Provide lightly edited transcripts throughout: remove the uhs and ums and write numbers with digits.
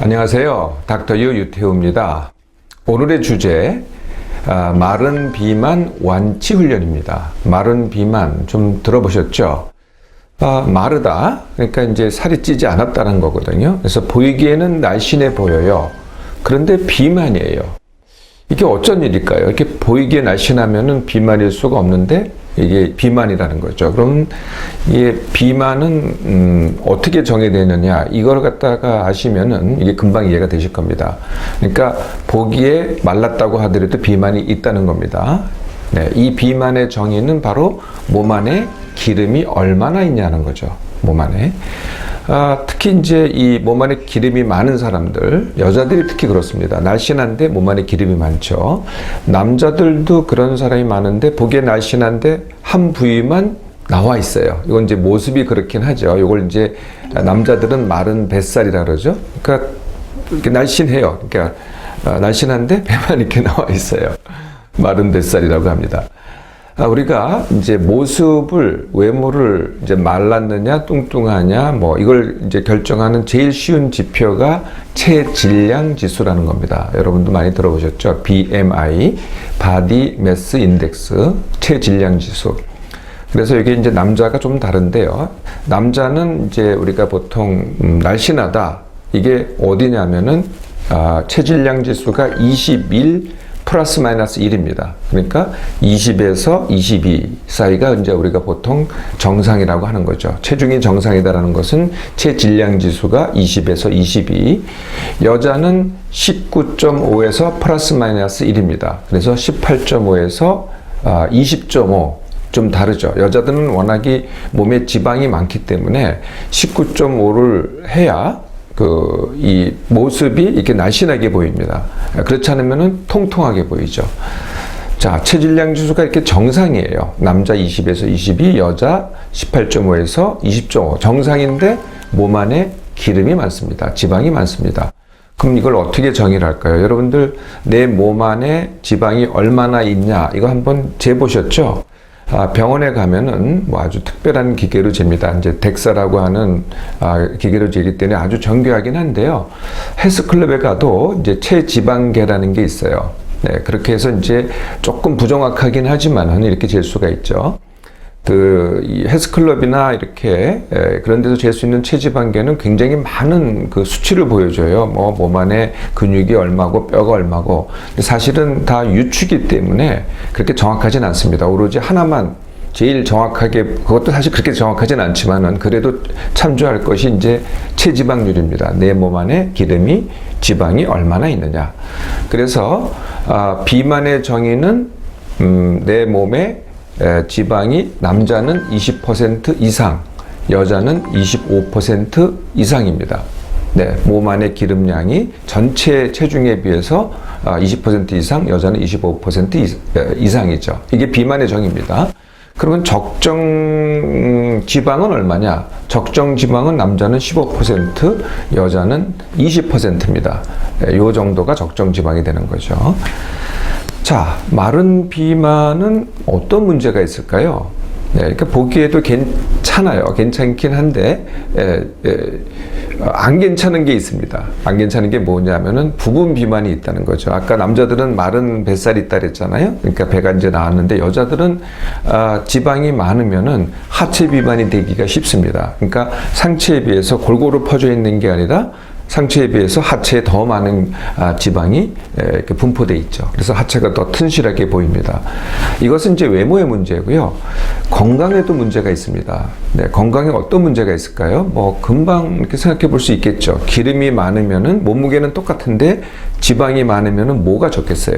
안녕하세요. 닥터유 유태우입니다. 오늘의 주제, 마른 비만 완치 훈련입니다. 마른 비만 좀 들어보셨죠? 마르다. 그러니까 이제 살이 찌지 않았다는 거거든요. 그래서 보이기에는 날씬해 보여요. 그런데 비만이에요. 이게 어쩐 일일까요? 이렇게 보이기에 날씬하면은 비만일 수가 없는데 이게 비만이라는 거죠. 그럼 이게 비만은 어떻게 정의되느냐, 이걸 갖다가 아시면은 이게 금방 이해가 되실 겁니다. 그러니까 보기에 말랐다고 하더라도 비만이 있다는 겁니다. 네, 이 비만의 정의는 바로 몸 안에 기름이 얼마나 있냐는 거죠. 몸 안에. 특히 이제 이 몸 안에 기름이 많은 사람들, 여자들이 특히 그렇습니다. 날씬한데 몸 안에 기름이 많죠. 남자들도 그런 사람이 많은데 보기에 날씬한데 한 부위만 나와 있어요. 이건 이제 모습이 그렇긴 하죠. 이걸 이제 남자들은 마른 뱃살이라 그러죠. 그러니까 이렇게 날씬해요. 그러니까 날씬한데 배만 이렇게 나와 있어요. 마른 뱃살이라고 합니다. 우리가 이제 모습을, 외모를 이제 말랐느냐, 뚱뚱하냐, 뭐 이걸 이제 결정하는 제일 쉬운 지표가 체질량 지수라는 겁니다. 여러분도 많이 들어보셨죠? BMI, Body Mass Index, 체질량 지수. 그래서 이게 이제 남자가 좀 다른데요. 남자는 이제 우리가 보통 날씬하다. 이게 어디냐면은 체질량 지수가 21 플러스 마이너스 1입니다. 그러니까 20에서 22 사이가 이제 우리가 보통 정상이라고 하는 거죠. 체중이 정상이다라는 것은 체질량 지수가 20에서 22. 여자는 19.5에서 플러스 마이너스 1입니다. 그래서 18.5에서 20.5. 좀 다르죠. 여자들은 워낙에 몸에 지방이 많기 때문에 19.5를 해야 이 모습이 이렇게 날씬하게 보입니다. 그렇지 않으면은 통통하게 보이죠. 자, 체질량 지수가 이렇게 정상이에요. 남자 20에서 22, 여자 18.5에서 20.5. 정상인데 몸 안에 기름이 많습니다. 지방이 많습니다. 그럼 이걸 어떻게 정의를 할까요? 여러분들 내 몸 안에 지방이 얼마나 있냐, 이거 한번 재보셨죠? 병원에 가면은 뭐 아주 특별한 기계로 잽니다. 이제 덱사라고 하는 기계로 재기 때문에 아주 정교하긴 한데요. 헬스클럽에 가도 이제 체지방계라는 게 있어요. 네, 그렇게 해서 이제 조금 부정확하긴 하지만은 이렇게 잴 수가 있죠. 이 헬스클럽이나 이렇게 그런 데서 잴 수 있는 체지방계는 굉장히 많은 그 수치를 보여줘요. 뭐 몸 안에 근육이 얼마고 뼈가 얼마고. 근데 사실은 다 유추기 때문에 그렇게 정확하진 않습니다. 오로지 하나만 제일 정확하게, 그것도 사실 그렇게 정확하진 않지만은 그래도 참조할 것이 이제 체지방률입니다. 내 몸 안에 기름이, 지방이 얼마나 있느냐. 그래서 비만의 정의는 내 몸에 지방이 남자는 20% 이상, 여자는 25% 이상입니다. 네, 몸 안의 기름량이 전체 체중에 비해서 20% 이상, 여자는 25% 이상이죠. 이게 비만의 정의입니다. 그러면 적정 지방은 얼마냐? 적정 지방은 남자는 15%, 여자는 20%입니다. 이 정도가 적정 지방이 되는 거죠. 자, 마른 비만은 어떤 문제가 있을까요? 네, 그러니까 보기에도 괜찮아요. 괜찮긴 한데, 안 괜찮은 게 있습니다. 안 괜찮은 게 뭐냐면은 부분 비만이 있다는 거죠. 아까 남자들은 마른 뱃살이 있다 그랬잖아요. 그러니까 배가 이제 나왔는데 여자들은 지방이 많으면은 하체 비만이 되기가 쉽습니다. 그러니까 상체에 비해서 골고루 퍼져 있는 게 아니라 상체에 비해서 하체에 더 많은 지방이 이렇게 분포되어 있죠. 그래서 하체가 더 튼실하게 보입니다. 이것은 이제 외모의 문제고요. 건강에도 문제가 있습니다. 네, 건강에 어떤 문제가 있을까요? 뭐 금방 이렇게 생각해 볼 수 있겠죠. 기름이 많으면은 몸무게는 똑같은데 지방이 많으면은 뭐가 적겠어요?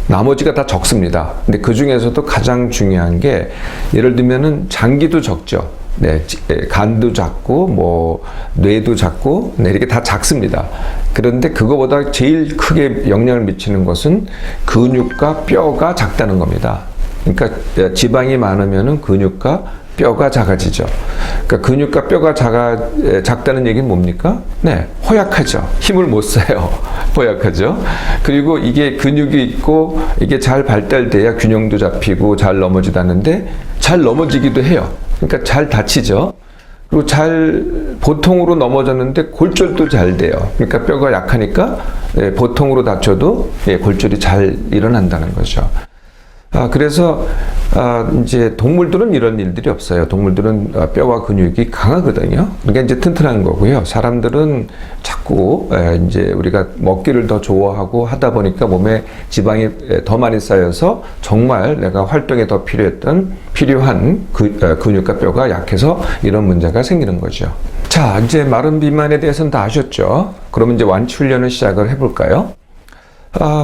나머지가 다 적습니다. 근데 그 중에서도 가장 중요한 게, 예를 들면은 장기도 적죠. 네, 간도 작고, 뭐, 뇌도 작고, 네, 이렇게 다 작습니다. 그런데 그거보다 제일 크게 영향을 미치는 것은 근육과 뼈가 작다는 겁니다. 그러니까 지방이 많으면은 근육과 뼈가 작아지죠. 그러니까 근육과 뼈가 작다는 얘기는 뭡니까? 네, 허약하죠. 힘을 못 써요. 허약하죠. 그리고 이게 근육이 있고 이게 잘 발달돼야 균형도 잡히고 잘 넘어지다는데 잘 넘어지기도 해요. 그러니까 잘 다치죠. 그리고 보통으로 넘어졌는데 골절도 잘 돼요. 그러니까 뼈가 약하니까 보통으로 다쳐도 골절이 잘 일어난다는 거죠. 그래서 이제 동물들은 이런 일들이 없어요. 동물들은 뼈와 근육이 강하거든요. 그러니까 이제 튼튼한 거고요. 사람들은 자꾸 이제 우리가 먹기를 더 좋아하고 하다 보니까 몸에 지방이 더 많이 쌓여서 정말 내가 활동에 더 필요한 근육과 뼈가 약해서 이런 문제가 생기는 거죠. 자, 이제 마른 비만에 대해서는 다 아셨죠? 그러면 이제 완치 훈련을 시작을 해볼까요?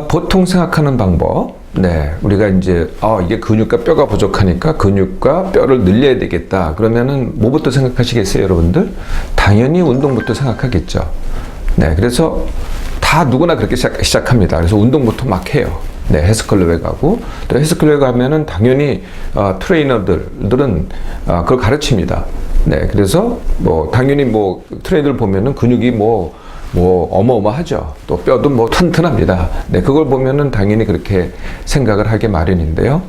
보통 생각하는 방법. 네, 우리가 이제 이게 근육과 뼈가 부족하니까 근육과 뼈를 늘려야 되겠다. 그러면은 뭐부터 생각하시겠어요, 여러분들? 당연히 운동부터 생각하겠죠. 네, 그래서 다 누구나 그렇게 시작합니다. 그래서 운동부터 막 해요. 네, 헬스클럽에 가고 또 헬스클럽에 가면은 당연히 트레이너들은 그걸 가르칩니다. 네, 그래서 당연히 트레이너들 보면은 근육이 어마어마하죠. 또 뼈도 튼튼합니다. 네, 그걸 보면은 당연히 그렇게 생각을 하게 마련인데요.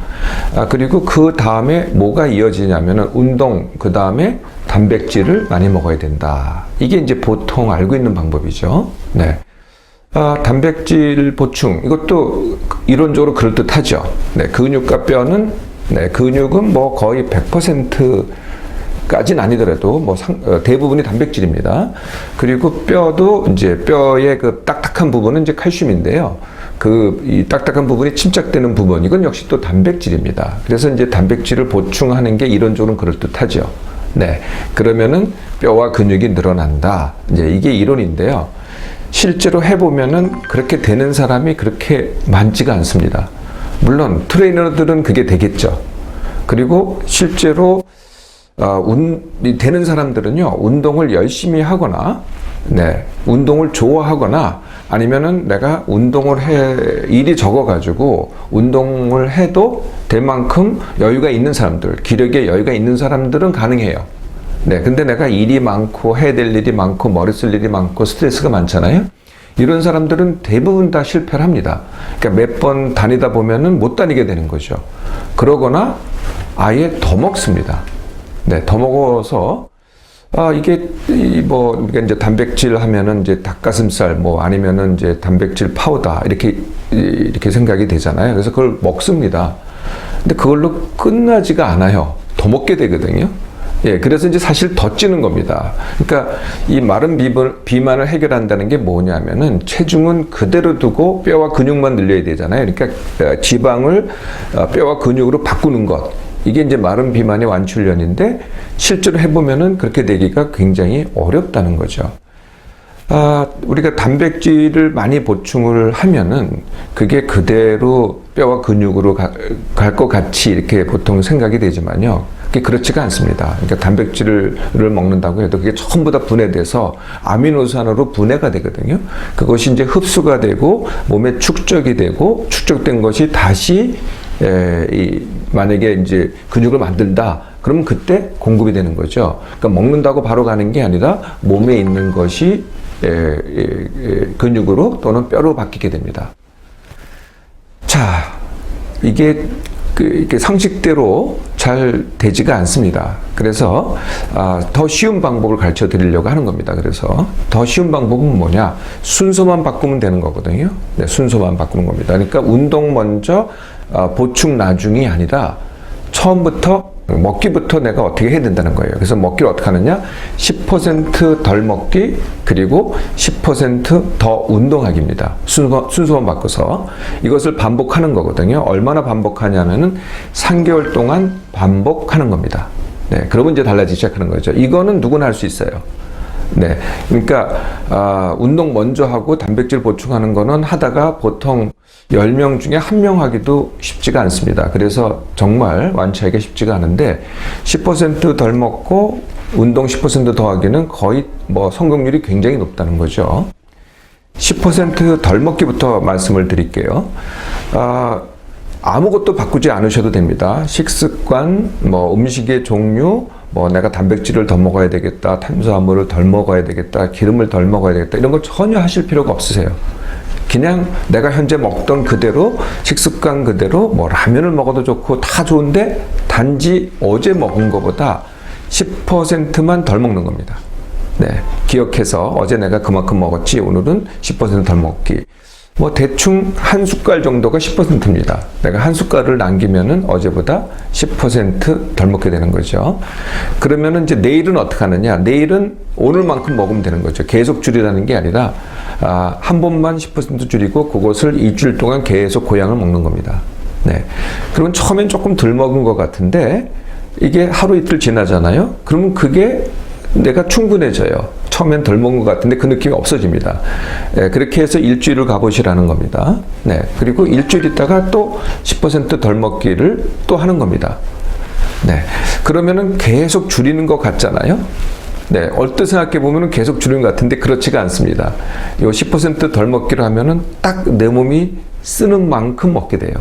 그리고 그 다음에 뭐가 이어지냐면은 운동, 그 다음에 단백질을 많이 먹어야 된다. 이게 이제 보통 알고 있는 방법이죠. 네. 단백질 보충, 이것도 이론적으로 그럴듯하죠. 네, 근육과 뼈는, 근육은 거의 100% 까지는 아니더라도 대부분이 단백질입니다. 그리고 뼈도 이제 뼈의 그 딱딱한 부분은 이제 칼슘인데요. 이 딱딱한 부분이 침착되는 부분, 이건 역시 또 단백질입니다. 그래서 이제 단백질을 보충하는 게 이론적으로는 그럴듯하죠. 네. 그러면은 뼈와 근육이 늘어난다. 이제 이게 이론인데요. 실제로 해보면은 그렇게 되는 사람이 그렇게 많지가 않습니다. 물론 트레이너들은 그게 되겠죠. 그리고 실제로 되는 사람들은요, 운동을 열심히 하거나, 운동을 좋아하거나, 아니면은 내가 일이 적어가지고, 운동을 해도 될 만큼 여유가 있는 사람들, 기력에 여유가 있는 사람들은 가능해요. 네, 근데 내가 일이 많고, 해야 될 일이 많고, 머리 쓸 일이 많고, 스트레스가 많잖아요? 이런 사람들은 대부분 다 실패를 합니다. 그러니까 몇 번 다니다 보면은 못 다니게 되는 거죠. 그러거나, 아예 더 먹습니다. 네, 더 먹어서, 이게, 우리가 이제 단백질 하면은 이제 닭가슴살, 아니면은 이제 단백질 파우더, 이렇게 생각이 되잖아요. 그래서 그걸 먹습니다. 근데 그걸로 끝나지가 않아요. 더 먹게 되거든요. 예, 그래서 이제 사실 더 찌는 겁니다. 그러니까 이 마른 비만을 해결한다는 게 뭐냐면은 체중은 그대로 두고 뼈와 근육만 늘려야 되잖아요. 그러니까 지방을 뼈와 근육으로 바꾸는 것. 이게 이제 마른 비만의 완치 훈련인데 실제로 해보면은 그렇게 되기가 굉장히 어렵다는 거죠. 우리가 단백질을 많이 보충을 하면은 그게 그대로 뼈와 근육으로 갈 것 같이 이렇게 보통 생각이 되지만요. 그게 그렇지가 않습니다. 그러니까 단백질을 먹는다고 해도 그게 전부 다 분해돼서 아미노산으로 분해가 되거든요. 그것이 이제 흡수가 되고 몸에 축적이 되고 축적된 것이 다시 만약에 이제 근육을 만든다. 그러면 그때 공급이 되는 거죠. 그러니까 먹는다고 바로 가는 게 아니라 몸에 있는 것이 근육으로 또는 뼈로 바뀌게 됩니다. 자, 이게 상식대로 잘 되지가 않습니다. 그래서 더 쉬운 방법을 가르쳐 드리려고 하는 겁니다. 그래서 더 쉬운 방법은 뭐냐? 순서만 바꾸면 되는 거거든요. 네, 순서만 바꾸는 겁니다. 그러니까 운동 먼저 보충 나중이 아니라 처음부터 먹기부터 내가 어떻게 해야 된다는 거예요. 그래서 먹기를 어떻게 하느냐? 10% 덜 먹기 그리고 10%더 운동하기입니다. 순서만 바꿔서 이것을 반복하는 거거든요. 얼마나 반복하냐면은 3개월 동안 반복하는 겁니다. 네, 그러면 이제 달라지기 시작하는 거죠. 이거는 누구나 할 수 있어요. 네, 그러니까 운동 먼저 하고 단백질 보충하는 거는 하다가 보통 10명 중에 1명 하기도 쉽지가 않습니다. 그래서 정말 완치하기가 쉽지가 않은데 10% 덜 먹고 운동 10% 더 하기는 거의 성공률이 굉장히 높다는 거죠. 10% 덜 먹기부터 말씀을 드릴게요. 아무것도 바꾸지 않으셔도 됩니다. 식습관, 음식의 종류, 내가 단백질을 더 먹어야 되겠다, 탄수화물을 덜 먹어야 되겠다, 기름을 덜 먹어야 되겠다, 이런 거 전혀 하실 필요가 없으세요. 그냥 내가 현재 먹던 그대로, 식습관 그대로, 라면을 먹어도 좋고 다 좋은데, 단지 어제 먹은 것보다 10%만 덜 먹는 겁니다. 네, 기억해서 어제 내가 그만큼 먹었지 오늘은 10%덜 먹기. 뭐 대충 한 숟갈 정도가 10%입니다. 내가 한 숟갈을 남기면은 어제보다 10%덜 먹게 되는 거죠. 그러면은 이제 내일은 어떻게 하느냐? 내일은 오늘만큼 먹으면 되는 거죠. 계속 줄이라는 게 아니라 한 번만 10% 줄이고 그것을 일주일 동안 계속 고양을 먹는 겁니다. 네. 그러면 처음엔 조금 덜 먹은 것 같은데 이게 하루 이틀 지나잖아요. 그러면 그게 내가 충분해져요. 처음엔 덜 먹은 것 같은데 그 느낌이 없어집니다. 네, 그렇게 해서 일주일을 가보시라는 겁니다. 네, 그리고 일주일 있다가 또 10%덜 먹기를 또 하는 겁니다. 네, 그러면은 계속 줄이는 것 같잖아요. 네, 얼뜻 생각해 보면은 계속 줄이는 것 같은데 그렇지가 않습니다. 요 10%덜 먹기를 하면은 딱 내 몸이 쓰는 만큼 먹게 돼요.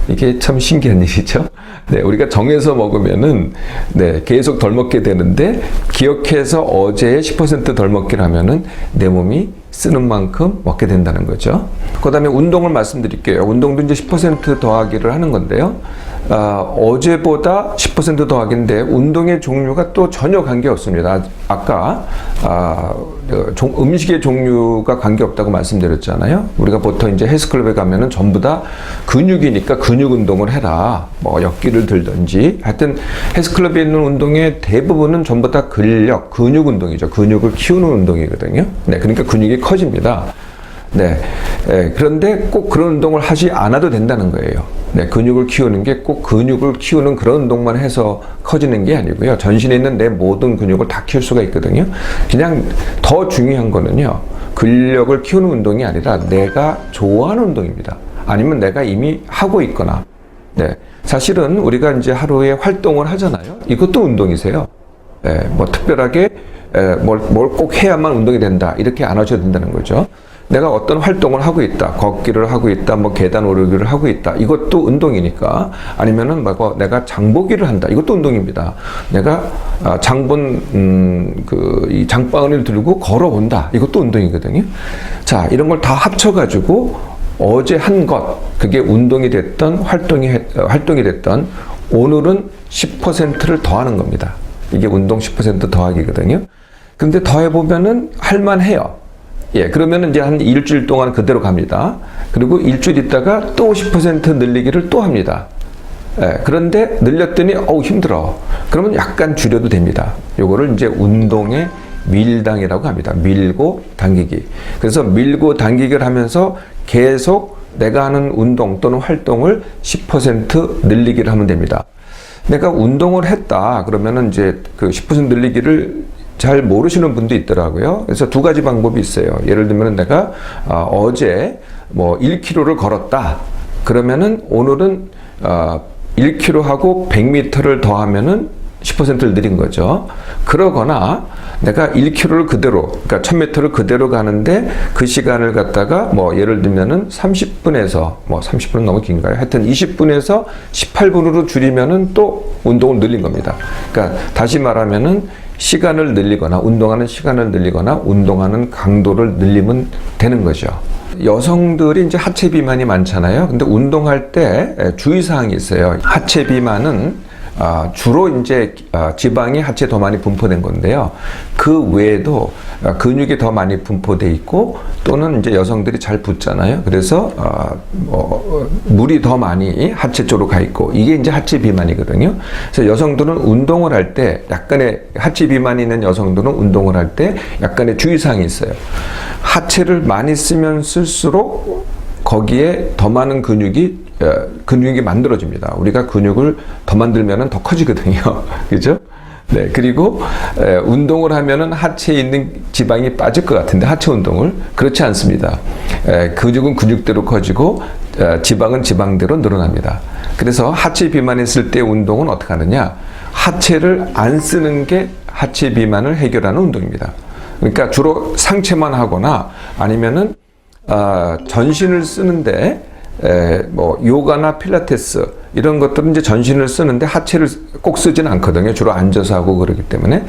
이게 참 신기한 일이죠. 네, 우리가 정해서 먹으면은 네, 계속 덜 먹게 되는데 기억해서 어제의 10%덜 먹기를 하면은 내 몸이 쓰는 만큼 먹게 된다는 거죠. 그 다음에 운동을 말씀드릴게요. 운동도 이제 10% 더하기를 하는 건데요. 어제보다 10% 더하기인데 운동의 종류가 또 전혀 관계없습니다. 아까 음식의 종류가 관계없다고 말씀드렸잖아요. 우리가 보통 이제 헬스클럽에 가면은 전부 다 근육이니까 근육 운동을 해라. 뭐 역기를 들든지 하여튼 헬스클럽에 있는 운동의 대부분은 전부 다 근육 운동이죠. 근육을 키우는 운동이거든요. 네, 그러니까 근육이 커집니다. 네, 그런데 꼭 그런 운동을 하지 않아도 된다는 거예요. 네, 근육을 키우는 게 꼭 근육을 키우는 그런 운동만 해서 커지는 게 아니고요. 전신에 있는 내 모든 근육을 다 키울 수가 있거든요. 그냥 더 중요한 거는요. 근력을 키우는 운동이 아니라 내가 좋아하는 운동입니다. 아니면 내가 이미 하고 있거나. 네, 사실은 우리가 이제 하루에 활동을 하잖아요. 이것도 운동이세요. 네, 뭐 특별하게 뭘 꼭 해야만 운동이 된다. 이렇게 안 하셔도 된다는 거죠. 내가 어떤 활동을 하고 있다. 걷기를 하고 있다. 뭐 계단 오르기를 하고 있다. 이것도 운동이니까. 아니면은 뭐 내가 장보기를 한다. 이것도 운동입니다. 내가 이 장바구니를 들고 걸어온다. 이것도 운동이거든요. 자, 이런 걸 다 합쳐가지고 어제 한 것, 그게 운동이 됐던 활동이 됐던 오늘은 10%를 더하는 겁니다. 이게 운동 10% 더하기거든요. 근데 더해보면은 할만해요. 예, 그러면은 이제 한 일주일 동안 그대로 갑니다. 그리고 일주일 있다가 또 10% 늘리기를 또 합니다. 예, 그런데 늘렸더니 힘들어. 그러면 약간 줄여도 됩니다. 요거를 이제 운동의 밀당이라고 합니다. 밀고 당기기. 그래서 밀고 당기기를 하면서 계속 내가 하는 운동 또는 활동을 10% 늘리기를 하면 됩니다. 내가 운동을 했다. 그러면은 이제 그 10% 늘리기를 잘 모르시는 분도 있더라고요. 그래서 두 가지 방법이 있어요. 예를 들면 내가 어제 뭐 1km를 걸었다. 그러면은 오늘은 1km 하고 100m를 더하면은 10%를 늘린 거죠. 그러거나 내가 1km를 그대로, 그러니까 1000m를 그대로 가는데 그 시간을 갖다가 뭐 예를 들면은 30분에서 뭐 30분은 너무 긴가요? 하여튼 20분에서 18분으로 줄이면은 또 운동을 늘린 겁니다. 그러니까 다시 말하면은 시간을 늘리거나 운동하는 시간을 늘리거나 운동하는 강도를 늘리면 되는 거죠. 여성들이 이제 하체 비만이 많잖아요. 근데 운동할 때 주의사항이 있어요. 하체 비만은 주로 이제 지방이 하체에 더 많이 분포된 건데요. 그 외에도 근육이 더 많이 분포돼 있고 또는 이제 여성들이 잘 붙잖아요. 그래서 물이 더 많이 하체 쪽으로 가 있고 이게 이제 하체 비만이거든요. 그래서 여성들은 운동을 할 때 약간의 하체 비만이 있는 여성들은 운동을 할 때 약간의 주의사항이 있어요. 하체를 많이 쓰면 쓸수록 거기에 더 많은 근육이 만들어집니다. 우리가 근육을 더 만들면은 더 커지거든요. 그죠? 네. 그리고, 운동을 하면은 하체에 있는 지방이 빠질 것 같은데, 하체 운동을. 그렇지 않습니다. 근육은 근육대로 커지고, 지방은 지방대로 늘어납니다. 그래서 하체 비만했을 때 운동은 어떻게 하느냐? 하체를 안 쓰는 게 하체 비만을 해결하는 운동입니다. 그러니까 주로 상체만 하거나 아니면은, 전신을 쓰는데, 뭐 요가나 필라테스 이런 것들은 이제 전신을 쓰는데 하체를 꼭 쓰지는 않거든요. 주로 앉아서 하고 그러기 때문에.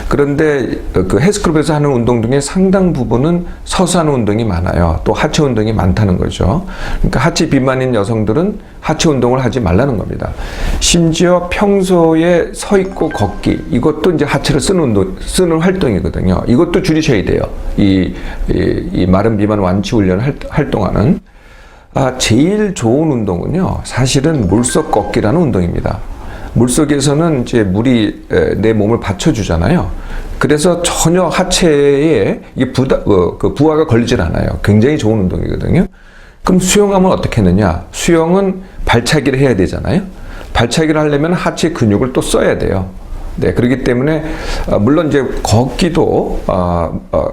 그런데 그 헬스클럽에서 하는 운동 중에 상당 부분은 서서 하는 운동이 많아요. 또 하체 운동이 많다는 거죠. 그러니까 하체 비만인 여성들은 하체 운동을 하지 말라는 겁니다. 심지어 평소에 서 있고 걷기 이것도 이제 하체를 쓰는 활동이거든요. 이것도 줄이셔야 돼요. 이 마른 비만 완치 훈련을 할 동안은. 제일 좋은 운동은요, 사실은 물속 걷기라는 운동입니다. 물속에서는 이제 물이 내 몸을 받쳐주잖아요. 그래서 전혀 하체에 부하가 걸리질 않아요. 굉장히 좋은 운동이거든요. 그럼 수영하면 어떻게 하느냐? 수영은 발차기를 해야 되잖아요. 발차기를 하려면 하체 근육을 또 써야 돼요. 네, 그렇기 때문에 물론 이제 걷기도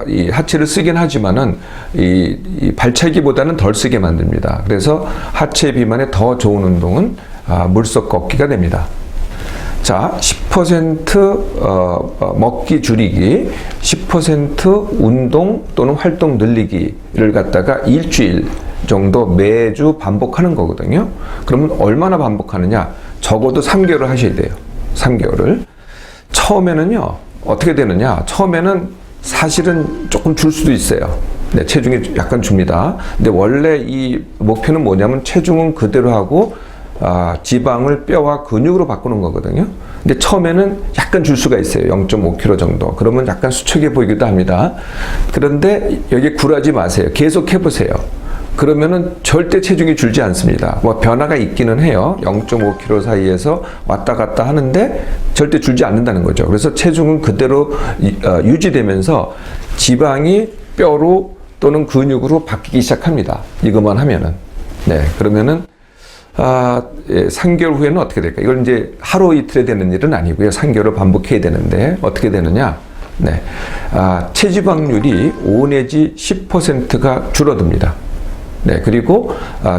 이 하체를 쓰긴 하지만은 이 발차기보다는 덜 쓰게 만듭니다. 그래서 하체 비만에 더 좋은 운동은 물속 걷기가 됩니다. 자, 10% 먹기 줄이기, 10% 운동 또는 활동 늘리기를 갖다가 일주일 정도 매주 반복하는 거거든요. 그러면 얼마나 반복하느냐? 적어도 3개월을 하셔야 돼요. 3개월을. 처음에는요, 어떻게 되느냐? 처음에는 사실은 조금 줄 수도 있어요. 네, 체중이 약간 줍니다. 근데 원래 이 목표는 뭐냐면 체중은 그대로 하고 지방을 뼈와 근육으로 바꾸는 거거든요. 근데 처음에는 약간 줄 수가 있어요. 0.5kg 정도. 그러면 약간 수척해 보이기도 합니다. 그런데 여기 굴하지 마세요. 계속 해보세요. 그러면은 절대 체중이 줄지 않습니다. 뭐 변화가 있기는 해요. 0.5kg 사이에서 왔다 갔다 하는데 절대 줄지 않는다는 거죠. 그래서 체중은 그대로 유지되면서 지방이 뼈로 또는 근육으로 바뀌기 시작합니다. 이것만 하면은. 네, 그러면은 3개월 후에는 어떻게 될까? 이걸 이제 하루 이틀에 되는 일은 아니고요. 3개월을 반복해야 되는데 어떻게 되느냐? 네, 체지방률이 5 내지 10%가 줄어듭니다. 네, 그리고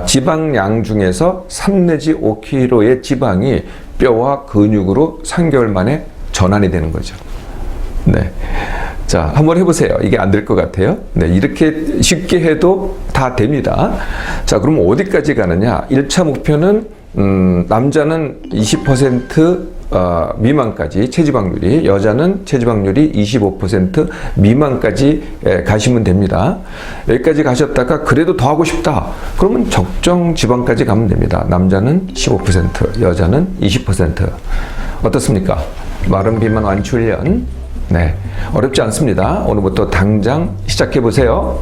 지방량 중에서 3 내지 5kg의 지방이 뼈와 근육으로 3개월 만에 전환이 되는 거죠. 네, 자, 한번 해보세요. 이게 안 될 것 같아요. 네, 이렇게 쉽게 해도 다 됩니다. 자, 그럼 어디까지 가느냐? 1차 목표는 남자는 20% 미만까지 체지방률이, 여자는 체지방률이 25% 미만까지 가시면 됩니다. 여기까지 가셨다가 그래도 더 하고 싶다. 그러면 적정 지방까지 가면 됩니다. 남자는 15%, 여자는 20%. 어떻습니까? 마른 비만 완치 훈련. 네, 어렵지 않습니다. 오늘부터 당장 시작해 보세요.